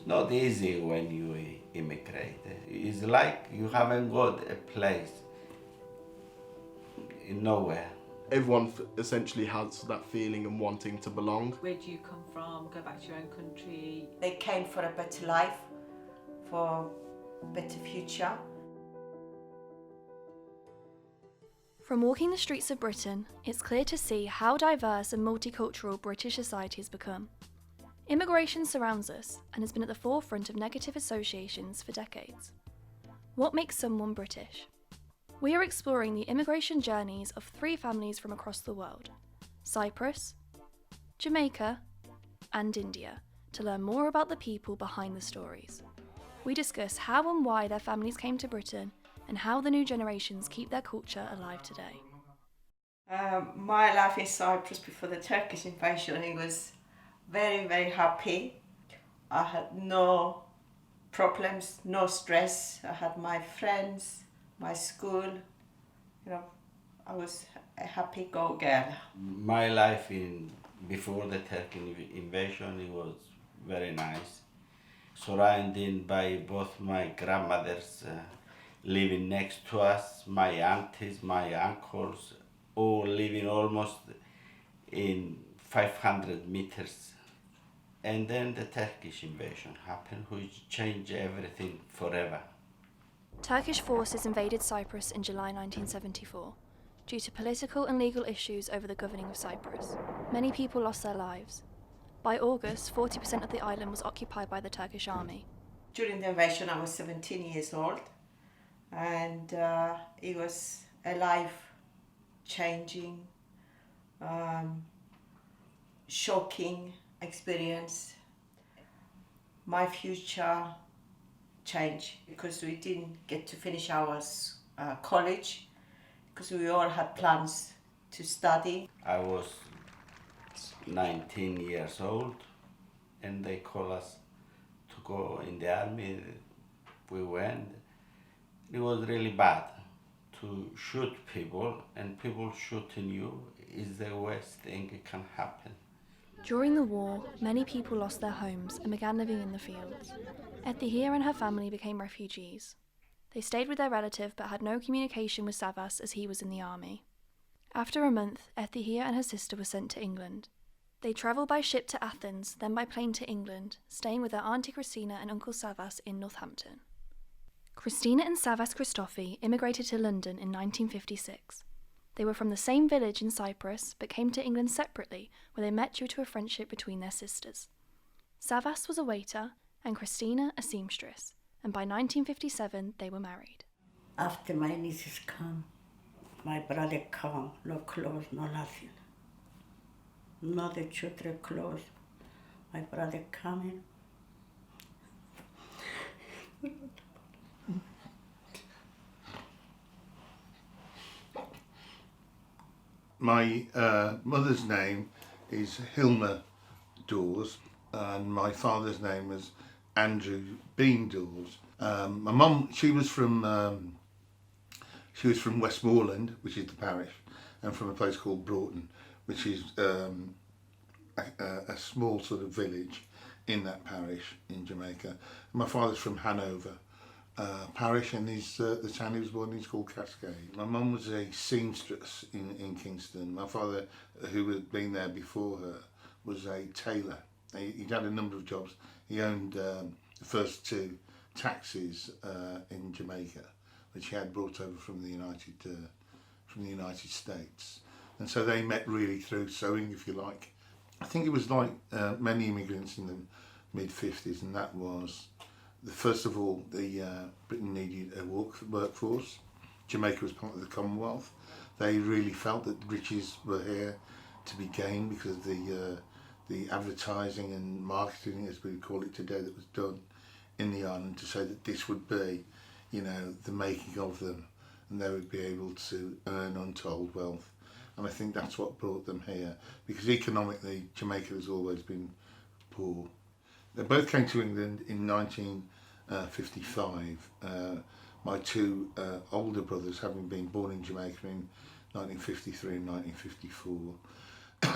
not easy when you immigrate. It's like you haven't got a place in nowhere. Everyone essentially has that feeling and wanting to belong. Where do you come from? Go back to your own country. They came for a better life, for a better future. From walking the streets of Britain, it's clear to see how diverse and multicultural British society has become. Immigration surrounds us and has been at the forefront of negative associations for decades. What makes someone British? We are exploring the immigration journeys of 3 families from across the world: Cyprus, Jamaica, and India, to learn more about the people behind the stories. We discuss how and why their families came to Britain and how the new generations keep their culture alive today. My life in Cyprus before the Turkish invasion, it was very, very happy. I had no problems, no stress. I had my friends, my school. I was a happy go girl. My life before the Turkish invasion, it was very nice. Surrounded by both my grandmothers living next to us, my aunties, my uncles, all living almost in 500 meters. And then the Turkish invasion happened, which changed everything forever. Turkish forces invaded Cyprus in July 1974. Due to political and legal issues over the governing of Cyprus, many people lost their lives. By August, 40% of the island was occupied by the Turkish army. During the invasion, I was 17 years old, and it was a life-changing, shocking experience. My future changed because we didn't get to finish our college, because we all had plans to study. I was 19 years old, and they called us to go in the army. We went. It was really bad. To shoot people and people shooting you is the worst thing that can happen. During the war, many people lost their homes and began living in the fields. Ethihia and her family became refugees. They stayed with their relative but had no communication with Savas as he was in the army. After a month, Ethihia and her sister were sent to England. They travelled by ship to Athens, then by plane to England, staying with their Auntie Christina and Uncle Savas in Northampton. Christina and Savas Christofi immigrated to London in 1956. They were from the same village in Cyprus, but came to England separately, where they met due to a friendship between their sisters. Savas was a waiter, and Christina a seamstress, and by 1957 they were married. After my nieces come, my brother come, no clothes, no nothing. No the children clothes. My brother coming. My mother's name is Hilma Dawes, and my father's name was Andrew Bean Dawes. My mum, she was from Westmoreland, which is the parish, and from a place called Broughton, which is a small sort of village in that parish in Jamaica. My father's from Hanover parish, and the town he was born in is called Cascade. My mum was a seamstress in Kingston. My father, who had been there before her, was a tailor. He'd had a number of jobs. He owned the first 2 taxis in Jamaica, which he had brought over from the United States. And so they met really through sewing, if you like. I think it was like many immigrants in the mid-50s, and that was, first of all, Britain needed a workforce. Jamaica was part of the Commonwealth. They really felt that riches were here to be gained because of the advertising and marketing, as we call it today, that was done in the island to say that this would be, the making of them, and they would be able to earn untold wealth. And I think that's what brought them here, because economically Jamaica has always been poor. They both came to England in 1955. My 2 older brothers having been born in Jamaica in 1953 and 1954.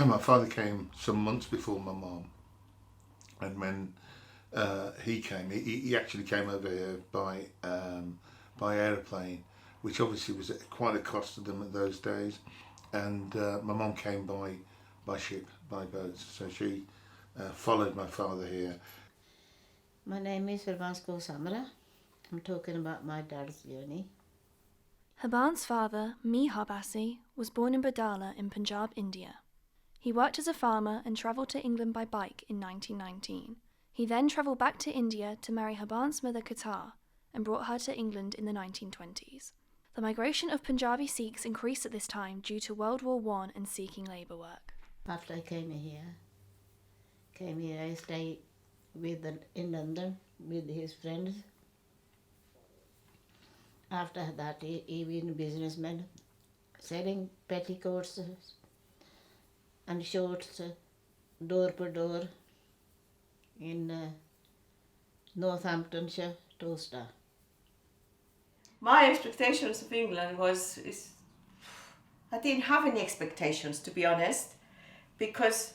My father came some months before my mum, and when he came. He actually came over here by aeroplane, which obviously was quite a cost to them at those days. And my mum came by ship, by boat, so she followed my father here. My name is Virvansko Samara. I'm talking about my dad's journey. Haban's father, Mihar Bassi, was born in Badala in Punjab, India. He worked as a farmer and travelled to England by bike in 1919. He then travelled back to India to marry Haban's mother Qatar and brought her to England in the 1920s. The migration of Punjabi Sikhs increased at this time due to World War I and seeking labour work. After I came here, I stayed in London with his friends. After that, he was a businessman, selling petticoats and shorts door to door in Northamptonshire, Towcester. My expectations of England I didn't have any expectations, to be honest, because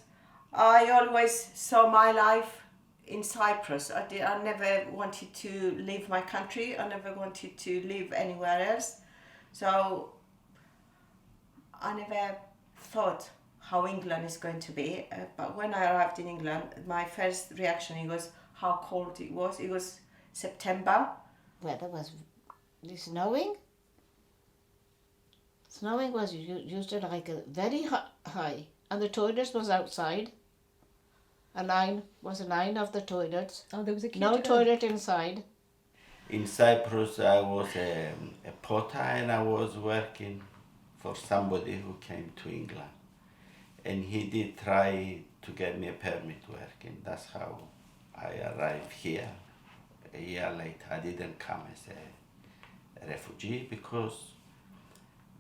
I always saw my life in Cyprus. I never wanted to leave my country. I never wanted to live anywhere else. So I never thought how England is going to be. But when I arrived in England, my first reaction was how cold it was. It was September. Weather was snowing. Snowing was used to like a very high, and the toilets was outside. A line of the toilets. Oh, there was a queue no to go. toilet inside. In Cyprus, I was a potter and I was working for somebody who came to England. And he did try to get me a permit working. That's how I arrived here. A year later, I didn't come as a refugee because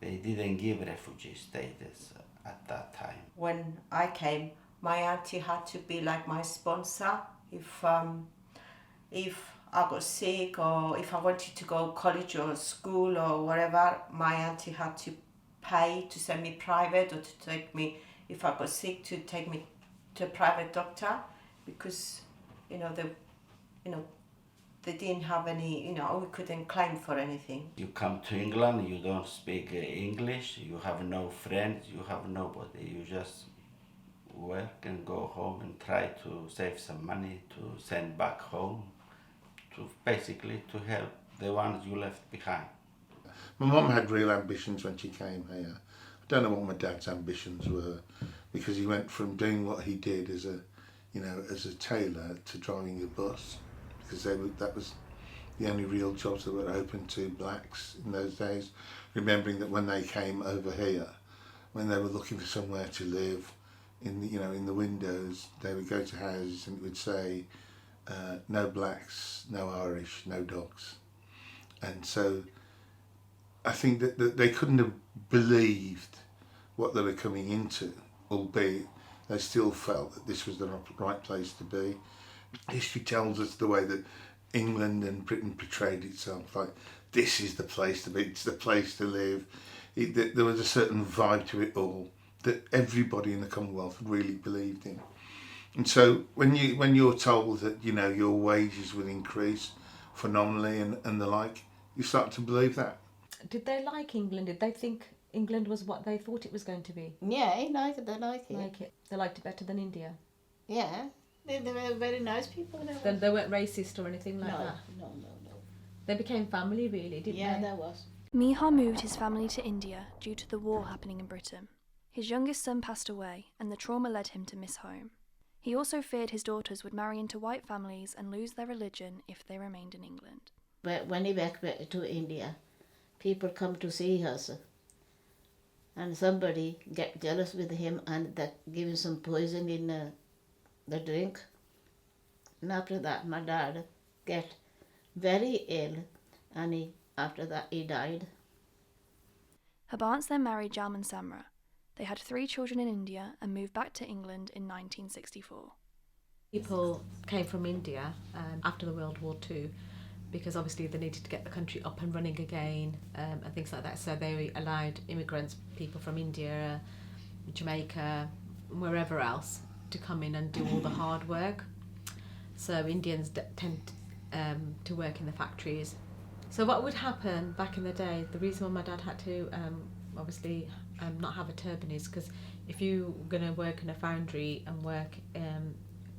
they didn't give refugee status at that time. When I came, my auntie had to be like my sponsor. If I got sick or if I wanted to go college or school or whatever, my auntie had to pay to send me private or to take me, if I got sick, to take me to a private doctor, because they didn't have any, we couldn't claim for anything. You come to England, you don't speak English, you have no friends, you have nobody. You just work and go home and try to save some money to send back home, to basically to help the ones you left behind. My mum had real ambitions when she came here. I don't know what my dad's ambitions were, because he went from doing what he did as a tailor to driving a bus, because that was the only real jobs that were open to blacks in those days. Remembering that when they came over here, when they were looking for somewhere to live, in the windows, they would go to houses and it would say, no blacks, no Irish, no dogs. And so I think that they couldn't have believed what they were coming into, albeit they still felt that this was the right place to be. History tells us the way that England and Britain portrayed itself, like this is the place to be, it's the place to live. There was a certain vibe to it all that everybody in the Commonwealth really believed in. And so when you're told that your wages will increase phenomenally and the like, you start to believe that. Did they like England? Did they think England was what they thought it was going to be? Yeah, they like it. They liked it better than India? Yeah, they were very nice people. Then they weren't racist or anything like No. that? They became family, really, didn't they? Yeah, there was. Mihar moved his family to India due to the war happening in Britain. His youngest son passed away, and the trauma led him to miss home. He also feared his daughters would marry into white families and lose their religion if they remained in England. But when he went back to India, people come to see us, and somebody get jealous with him and that give him some poison in the drink. And after that, my dad get very ill, and after that he died. Habans then married Jalman Samra. They had 3 children in India and moved back to England in 1964. People came from India after the World War II because obviously they needed to get the country up and running again and things like that. So they allowed immigrants, people from India, Jamaica, wherever else, to come in and do all the hard work. So Indians tend to work in the factories. So what would happen back in the day, the reason why my dad had to obviously not have a turban is because if you're going to work in a foundry and work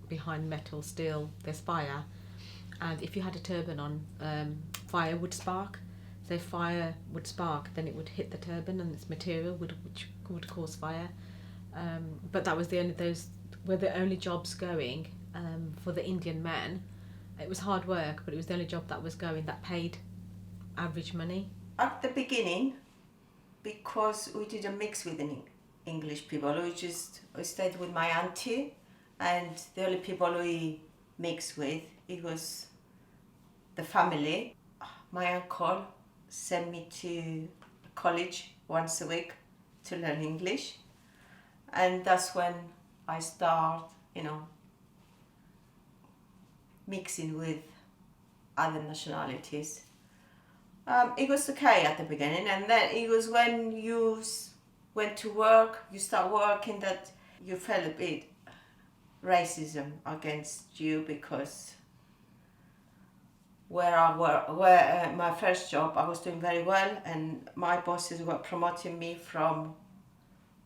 behind metal, steel, there's fire. And if you had a turban on, fire would spark. So if fire would spark, then it would hit the turban and its material which would cause fire. But that was those were the only jobs going for the Indian men. It was hard work, but it was the only job that was going that paid average money. At the beginning, because we didn't mix with any English people, we stayed with my auntie, and the only people we mixed with, it was the family. My uncle sent me to college once a week to learn English, and that's when I start, mixing with other nationalities. It was okay at the beginning, and then it was when you went to work, you start working, that you felt a bit racism against you, because where my first job, I was doing very well, and my bosses were promoting me from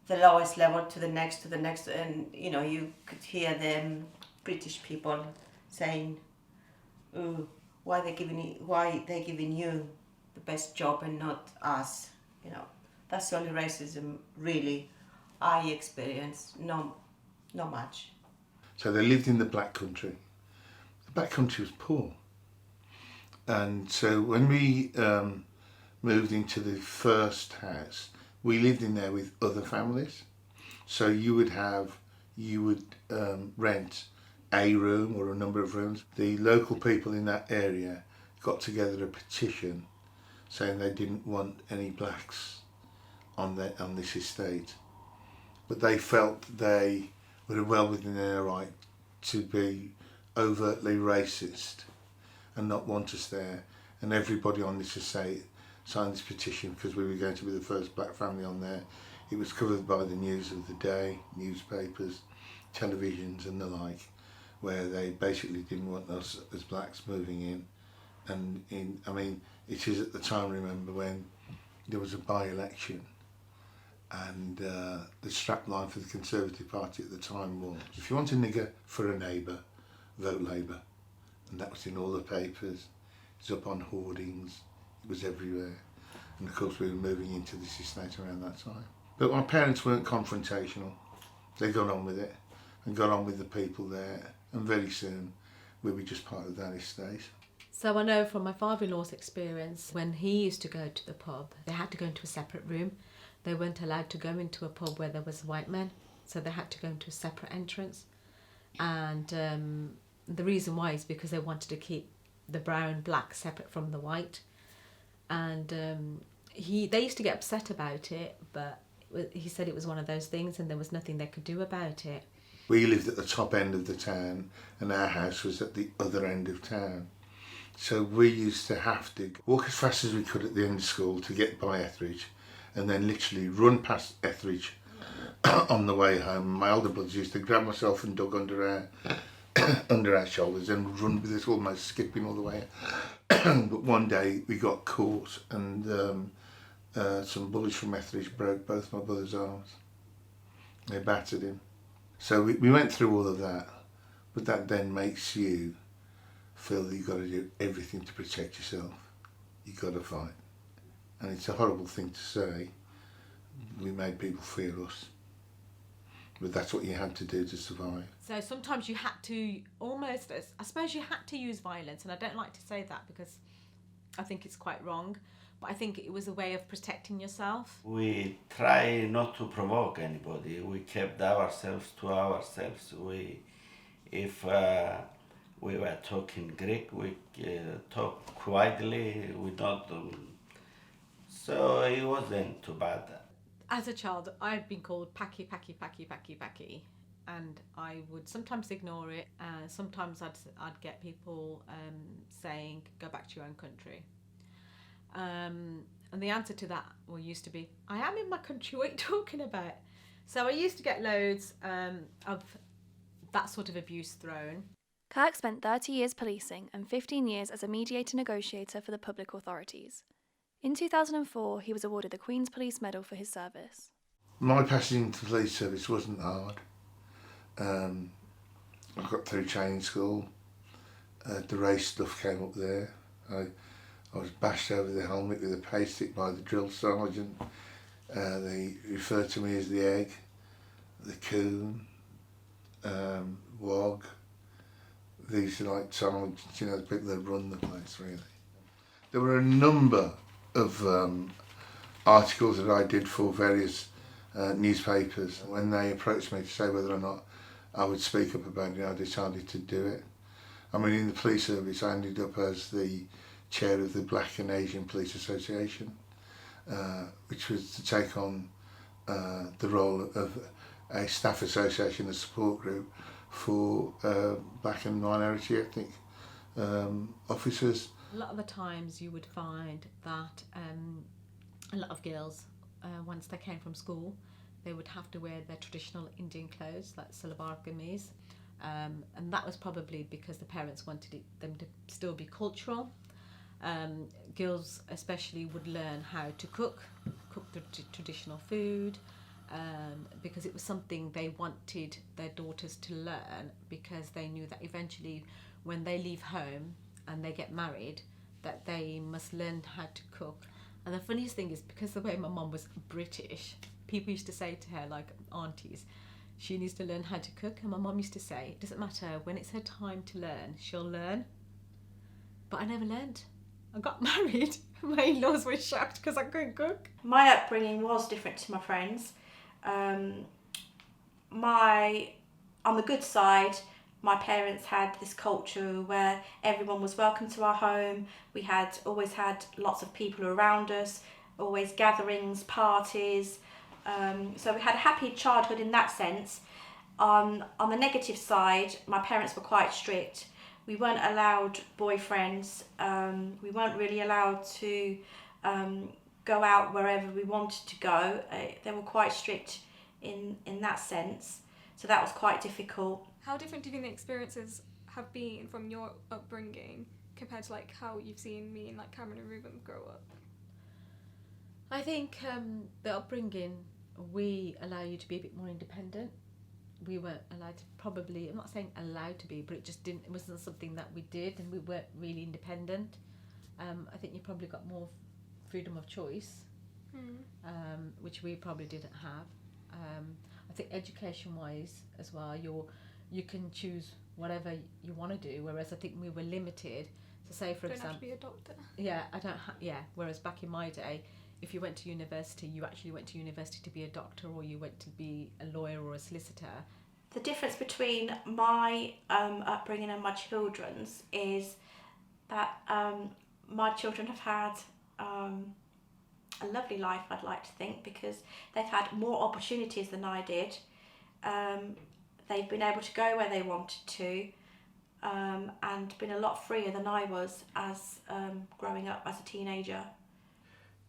the lowest level to the next, and you could hear them British people saying, "Oh, why they giving you the best job and not us?" That's the only racism really I experienced. No, not much. So they lived in the Black Country. The Black Country was poor. And so when we moved into the first house, we lived in there with other families. So you would rent a room or a number of rooms. The local people in that area got together a petition saying they didn't want any blacks on this estate, but they felt they were well within their right to be overtly racist and not want us there. And everybody on this estate signed this petition because we were going to be the first black family on there. It was covered by the news of the day, newspapers, televisions and the like, where they basically didn't want us as blacks moving in. And it is at the time, remember, when there was a by-election, and the strapline for the Conservative Party at the time was, if you want a nigger for a neighbour, vote Labour. And that was in all the papers, it was up on hoardings, it was everywhere. And of course we were moving into this estate around that time. But my parents weren't confrontational, they got on with it and got on with the people there, and very soon we were just part of that estate. So I know from my father-in-law's experience, when he used to go to the pub, they had to go into a separate room. They weren't allowed to go into a pub where there was white men, so they had to go into a separate entrance. And the reason why is because they wanted to keep the brown black separate from the white. And they used to get upset about it, but he said it was one of those things and there was nothing they could do about it. We lived at the top end of the town and our house was at the other end of town. So we used to have to walk as fast as we could at the end of school to get by Etheridge, and then literally run past Etheridge on the way home. My older brothers used to grab myself and Doug under our shoulders and run with us, almost skipping all the way. But one day we got caught, and some bullies from Etheridge broke both my brother's arms. They battered him. So we went through all of that, but that then makes you feel that you've got to do everything to protect yourself. You've got to fight. And it's a horrible thing to say. We made people fear us. But that's what you had to do to survive. So sometimes you had to almost, I suppose you had to use violence, and I don't like to say that because I think it's quite wrong, but I think it was a way of protecting yourself. We try not to provoke anybody. We kept ourselves to ourselves. If we were talking Greek, we talk quietly. We don't. So it wasn't too bad. As a child, I had been called Paki, Paki, Paki, Paki, Paki, and I would sometimes ignore it. Sometimes I'd get people saying, "Go back to your own country." And the answer to that used to be, "I am in my country. What are you talking about?" So I used to get loads of that sort of abuse thrown. Kirk spent 30 years policing and 15 years as a mediator negotiator for the public authorities. In 2004, he was awarded the Queen's Police Medal for his service. My passage into the police service wasn't hard. I got through training school. The race stuff came up there. I was bashed over the helmet with a pay stick by the drill sergeant. They referred to me as the egg, the coon, wog. These are like sergeants, you know, the people that run the place, really. There were a number of articles that I did for various newspapers. When they approached me to say whether or not I would speak up about it, I decided to do it. I mean, in the police service, I ended up as the chair of the Black and Asian Police Association, which was to take on the role of a staff association, a support group for black and minority ethnic officers. A lot of the times you would find that a lot of girls, once they came from school, they would have to wear their traditional Indian clothes, like salwar kameez, and that was probably because the parents wanted them to still be cultural. Girls especially would learn how to cook the traditional food, because it was something they wanted their daughters to learn, because they knew that eventually when they leave home and they get married, that they must learn how to cook. And the funniest thing is, because the way my mum was British, people used to say to her, like aunties, she needs to learn how to cook. And my mum used to say, it doesn't matter, when it's her time to learn, she'll learn. But I never learned. I got married. My in-laws were shocked because I couldn't cook. My upbringing was different to my friends. On the good side, my parents had this culture where everyone was welcome to our home. We had always had lots of people around us, always gatherings, parties. So we had a happy childhood in that sense. On the negative side, my parents were quite strict. We weren't allowed boyfriends. We weren't really allowed to go out wherever we wanted to go. They were quite strict in that sense. So that was quite difficult. How different do you think the experiences have been from your upbringing compared to like how you've seen me and like Cameron and Ruben grow up? I think the upbringing, we allow you to be a bit more independent. We weren't allowed to, probably, I'm not saying allowed to be, but it wasn't something that we did, and we weren't really independent. I think you probably got more freedom of choice, which we probably didn't have. I think education-wise as well, you can choose whatever you want to do, whereas I think we were limited. So say, for example... Don't have to be a doctor. Yeah, whereas back in my day, if you went to university, you actually went to university to be a doctor, or you went to be a lawyer or a solicitor. The difference between my upbringing and my children's is that my children have had a lovely life, I'd like to think, because they've had more opportunities than I did. They've been able to go where they wanted to, and been a lot freer than I was as growing up as a teenager.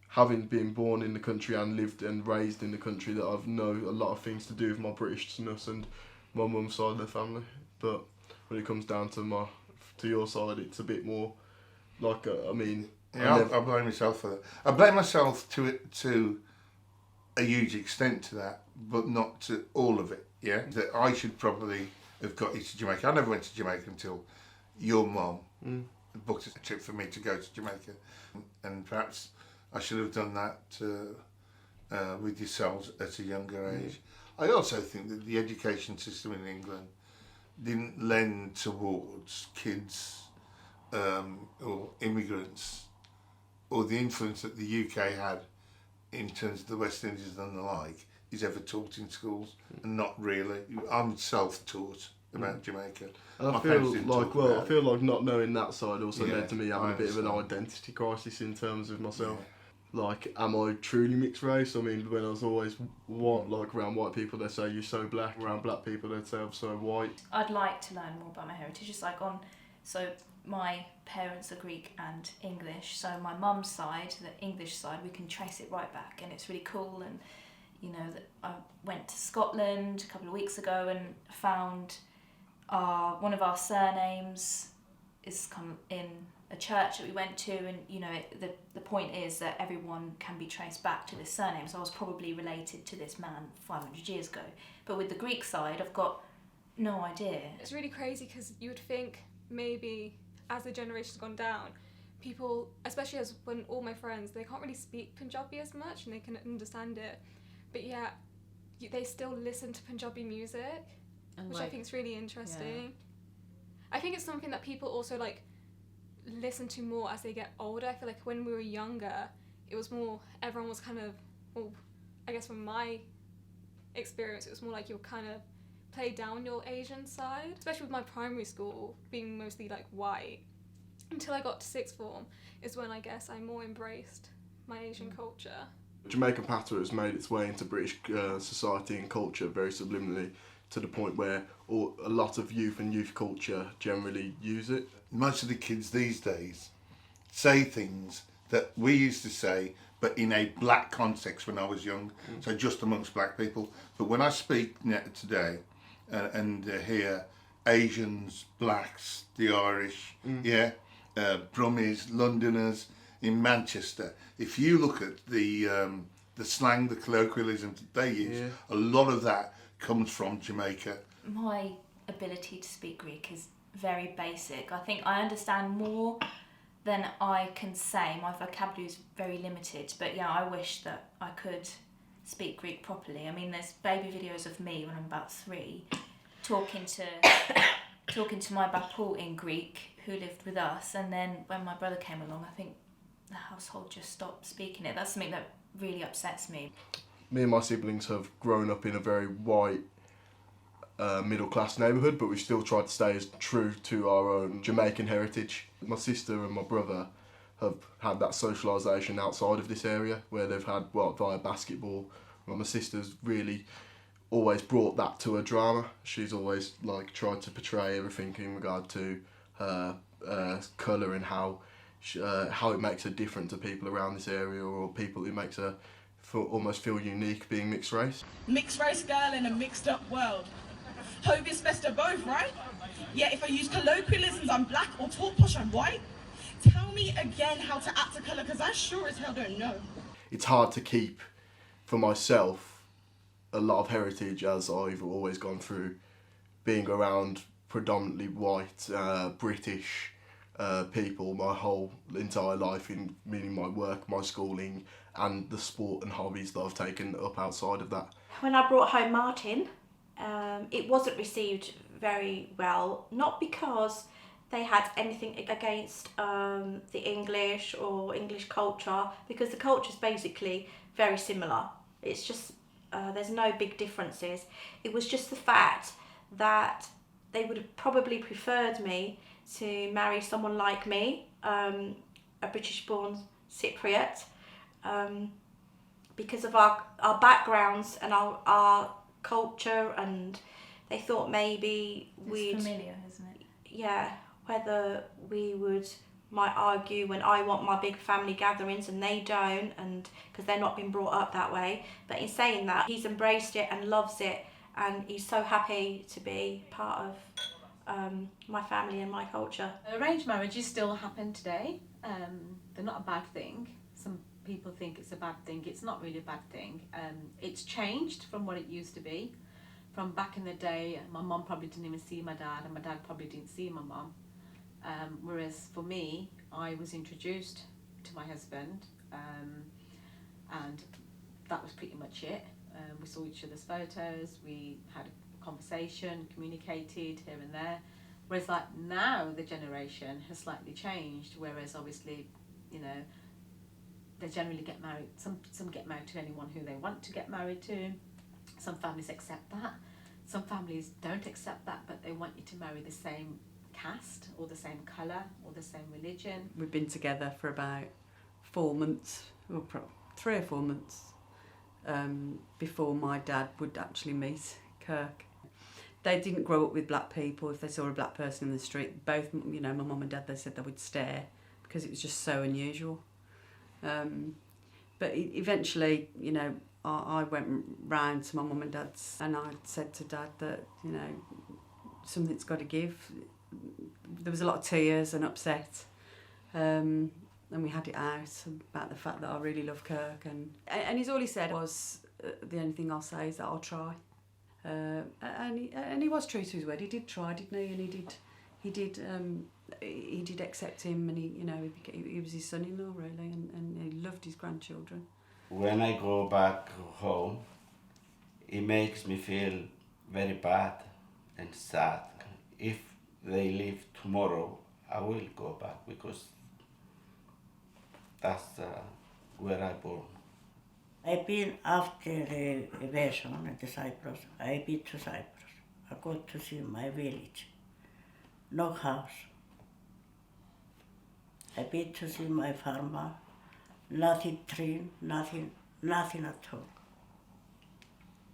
Having been born in the country and lived and raised in the country, that I've know a lot of things to do with my Britishness and my mum's side of the family. But when it comes down to your side, it's a bit more like I blame myself for that. I blame myself to a huge extent to that, but not to all of it. Yeah, that I should probably have got you to Jamaica. I never went to Jamaica until your mum booked a trip for me to go to Jamaica, and perhaps I should have done that with yourselves at a younger age. I also think that the education system in England didn't lend towards kids or immigrants, or the influence that the UK had in terms of the West Indies and the like is ever taught in schools, and not really. I'm self-taught about Jamaica. And I feel like not knowing that side also led to me having a bit of an identity crisis in terms of myself. Yeah. Like, am I truly mixed race? I mean, when I was always around white people, they say you're so black. Around black people, they'd say I'm so white. I'd like to learn more about my heritage. It's like so my parents are Greek and English. So my mum's side, the English side, we can trace it right back, and it's really cool. And you know, that I went to Scotland a couple of weeks ago and found one of our surnames is come in a church that we went to, and you know, the point is that everyone can be traced back to this surname. So I was probably related to this man 500 years ago. But with the Greek side, I've got no idea. It's really crazy because you would think maybe as the generation's gone down, people, especially as when all my friends, they can't really speak Punjabi as much and they can understand it, but yeah, they still listen to Punjabi music, And which like, I think is really interesting. Yeah. I think it's something that people also like listen to more as they get older. I feel like when we were younger, it was more, everyone was kind of, well, I guess from my experience, it was more like you were kind of play down your Asian side, especially with my primary school being mostly like white. Until I got to sixth form is when I guess I more embraced my Asian culture. Jamaican patois has made its way into British society and culture very subliminally, to the point where a lot of youth and youth culture generally use it. Most of the kids these days say things that we used to say, but in a black context when I was young, so just amongst black people. But when I speak today and hear Asians, blacks, the Irish, Brummies, Londoners in Manchester, if you look at the slang, the colloquialisms that they use, a lot of that comes from Jamaica. My ability to speak Greek is very basic. I think I understand more than I can say. My vocabulary is very limited, but yeah, I wish that I could speak Greek properly. I mean, there's baby videos of me when I'm about 3 talking to my bapu in Greek who lived with us, and then when my brother came along, I think the household just stopped speaking it. That's something that really upsets me. Me and my siblings have grown up in a very white middle class neighbourhood, but we've still tried to stay as true to our own Jamaican heritage. My sister and my brother have had that socialisation outside of this area, where they've had, via basketball. Well, my sister's really always brought that to her drama. She's always like tried to portray everything in regard to her colour and how it makes her different to people around this area, or people who makes her almost feel unique being mixed race. Mixed race girl in a mixed up world. Hope it's best of both, right? Yeah, if I use colloquialisms, I'm black, or talk posh, I'm white. Tell me again how to act a colour, because I sure as hell don't know. It's hard to keep for myself a lot of heritage, as I've always gone through being around predominantly white, British people my whole entire life, in meaning my work, my schooling, and the sport and hobbies that I've taken up outside of that. When I brought home Martin, it wasn't received very well, not because they had anything against the English or English culture, because the culture is basically very similar. It's just, there's no big differences. It was just the fact that they would have probably preferred me to marry someone like me, a British-born Cypriot, because of our backgrounds and our culture, and they thought maybe It's familiar, isn't it? Yeah, whether we might argue when I want my big family gatherings and they don't, and because they're not been brought up that way. But in saying that, he's embraced it and loves it, and he's so happy to be part of my family and my culture. Arranged marriages still happen today. They're not a bad thing. Some people think it's a bad thing. It's not really a bad thing. It's changed from what it used to be. From back in the day, my mum probably didn't even see my dad, and my dad probably didn't see my mum. Whereas for me, I was introduced to my husband, and that was pretty much it. We saw each other's photos, we had a conversation, communicated here and there. Whereas like now, the generation has slightly changed, whereas obviously, you know, they generally get married, some get married to anyone who they want to get married to. Some families accept that. Some families don't accept that, but they want you to marry the same caste or the same colour or the same religion. We've been together for about 4 months, or 3 or 4 months, before my dad would actually meet Kirk. They didn't grow up with black people. If they saw a black person in the street, both, you know, my mum and dad, they said they would stare because it was just so unusual. But eventually, you know, I went round to my mum and dad's, and I said to Dad that, you know, something's got to give. There was a lot of tears and upset, and we had it out about the fact that I really love Kirk, and all he said was, the only thing I'll say is that I'll try, and he was true to his word. He did try, didn't he? And he did accept him, and he was his son-in-law really, and he loved his grandchildren. When I go back home, it makes me feel very bad and sad. If they leave tomorrow, I will go back because that's where I born. I've been after the invasion in Cyprus. I've been to Cyprus. I go to see my village. No house. I've been to see my farmer. Nothing tree, nothing at all.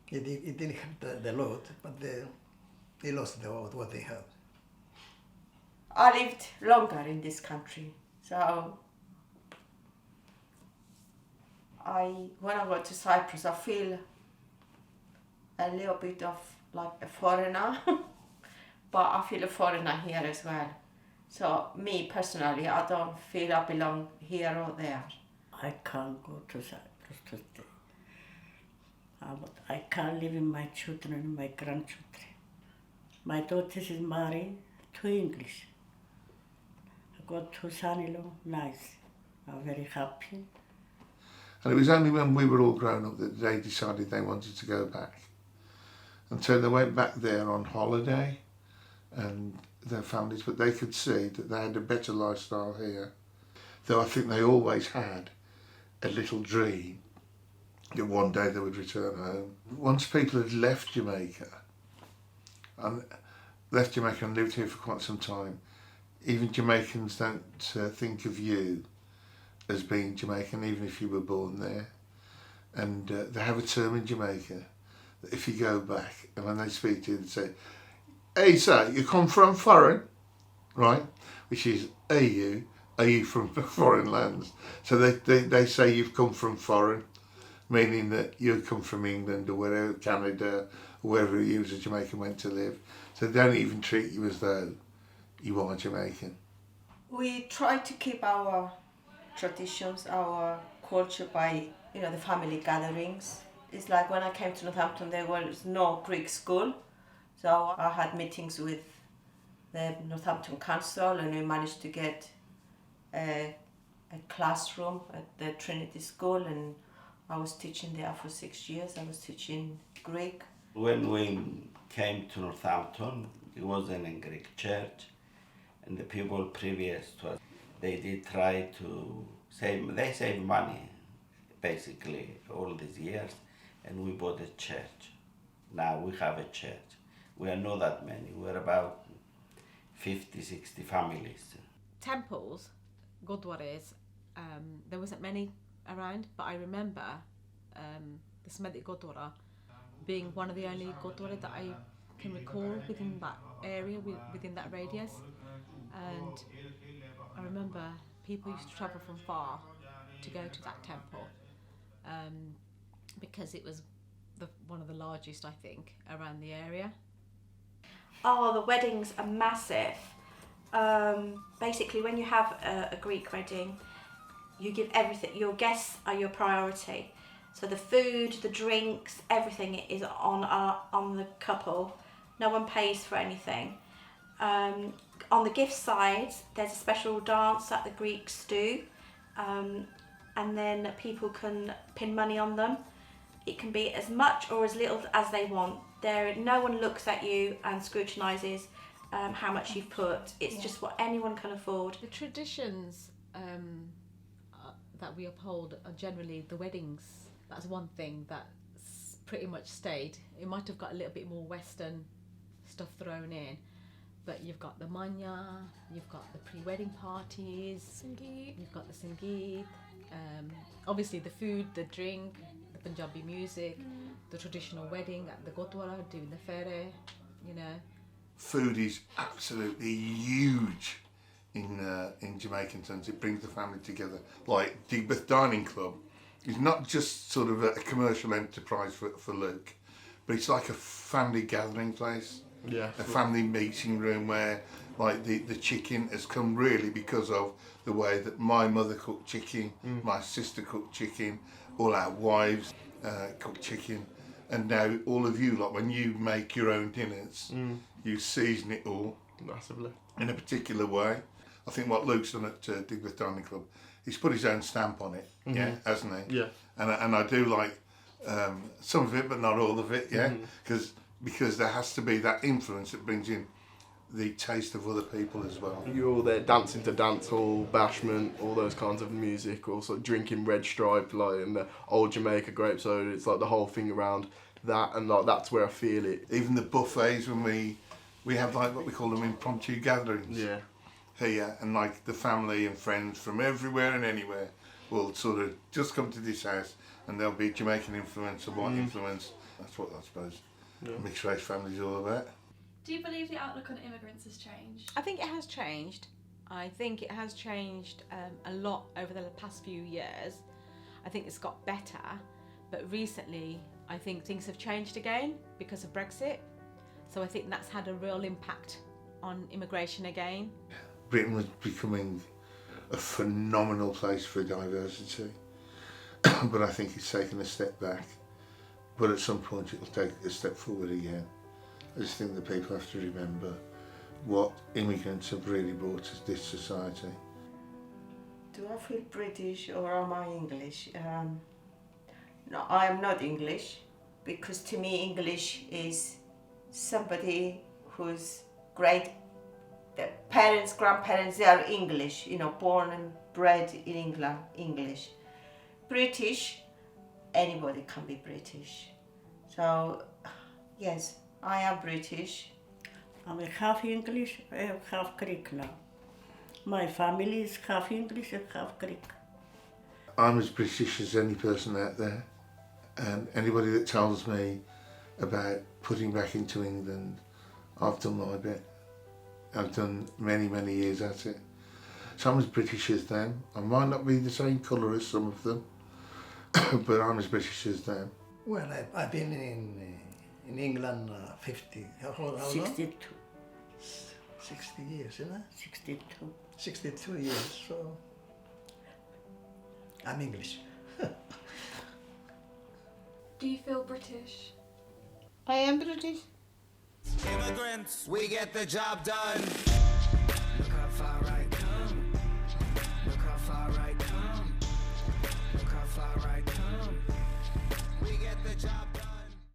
It didn't have the lot, but they lost what they had. I lived longer in this country, so when I go to Cyprus, I feel a little bit of like a foreigner, but I feel a foreigner here as well. So me personally, I don't feel I belong here or there. I can't go to Cyprus to stay. I can't live with my children and my grandchildren. My daughter is married to English. I got two son-in-law, nice. I'm very happy. And it was only when we were all grown up that they decided they wanted to go back. And so they went back there on holiday and their families, but they could see that they had a better lifestyle here. Though I think they always had a little dream that one day they would return home. Once people had left Jamaica and lived here for quite some time, even Jamaicans don't think of you as being Jamaican, even if you were born there. And they have a term in Jamaica that if you go back and when they speak to you, they say, "Hey, sir, you come from foreign," right? Which is, are you from foreign lands? So they say you've come from foreign, meaning that you come from England or wherever, Canada, or wherever you as a Jamaican went to live. So they don't even treat you as though you are Jamaican. We try to keep our traditions, our culture by, the family gatherings. It's like when I came to Northampton, there was no Greek school. So I had meetings with the Northampton Council and we managed to get a classroom at the Trinity School, and I was teaching there for 6 years. I was teaching Greek. When we came to Northampton, it wasn't a Greek church, and the people previous to us, they did try to save money, basically, all these years, and we bought a church. Now we have a church. We are not that many. We're about 50, 60 families. Temples, gurdwaras, there wasn't many around, but I remember the Smetic Gurdwara being one of the only gurdwara that I can recall within that area, within that radius. And I remember people used to travel from far to go to that temple because it was one of the largest, I think, around the area. Oh, the weddings are massive. Basically, when you have a Greek wedding, you give everything. Your guests are your priority. So the food, the drinks, everything is on the couple. No one pays for anything. On the gift side, there's a special dance that the Greeks do, and then people can pin money on them. It can be as much or as little as they want. No one looks at you and scrutinises how much you've put. It's just what anyone can afford. The traditions that we uphold are generally the weddings. That's one thing that's pretty much stayed. It might have got a little bit more Western stuff thrown in, but you've got the manya, you've got the pre-wedding parties, Sangeet. You've got the Sangeet, obviously the food, the drink, the Punjabi music, the traditional wedding at the Gurdwara, doing the fere, Food is absolutely huge in Jamaican terms. It brings the family together. Like Digbeth Dining Club is not just sort of a commercial enterprise for Luke, but it's like a family gathering place. Yeah. a family meeting room where like the chicken has come really because of the way that my mother cooked chicken, my sister cooked chicken, all our wives cook chicken, and now all of you, like when you make your own dinners, you season it all massively in a particular way. I think what Luke's done at Digbeth Dining Club, he's put his own stamp on it, yeah, hasn't he? Yeah. And I do like some of it, but not all of it, yeah, because there has to be that influence that brings in the taste of other people as well. You're all there dancing to dancehall, bashment, all those kinds of music, also drinking Red Stripe, like in the old Jamaica grape soda. It's like the whole thing around that, and like that's where I feel it. Even the buffets when we have like what we call them impromptu gatherings. Yeah. Here, and like the family and friends from everywhere and anywhere will sort of just come to this house, and there'll be Jamaican influence or white influence. That's what I suppose mixed race family's all about. Do you believe the outlook on immigrants has changed? I think it has changed. I think it has changed a lot over the past few years. I think it's got better, but recently I think things have changed again because of Brexit. So I think that's had a real impact on immigration again. Britain was becoming a phenomenal place for diversity, but I think it's taken a step back. But at some point it'll take a step forward again. I just think that people have to remember what immigrants have really brought to this society. Do I feel British or am I English? No, I am not English, because to me English is somebody who's great. Their parents, grandparents, they are English, you know, born and bred in England, English. British, anybody can be British. So, yes, I am British. I'm half English, half Greek now. My family is half English and half Greek. I'm as British as any person out there, and anybody that tells me about putting back into England, I've done my bit. I've done many, many years at it. So I'm as British as them. I might not be the same colour as some of them, but I'm as British as them. Well, I've been in England 50, how long? 62. 60 years, isn't it? 62. 62 years, so I'm English. Do you feel British? I am British. Immigrants, we get the job done.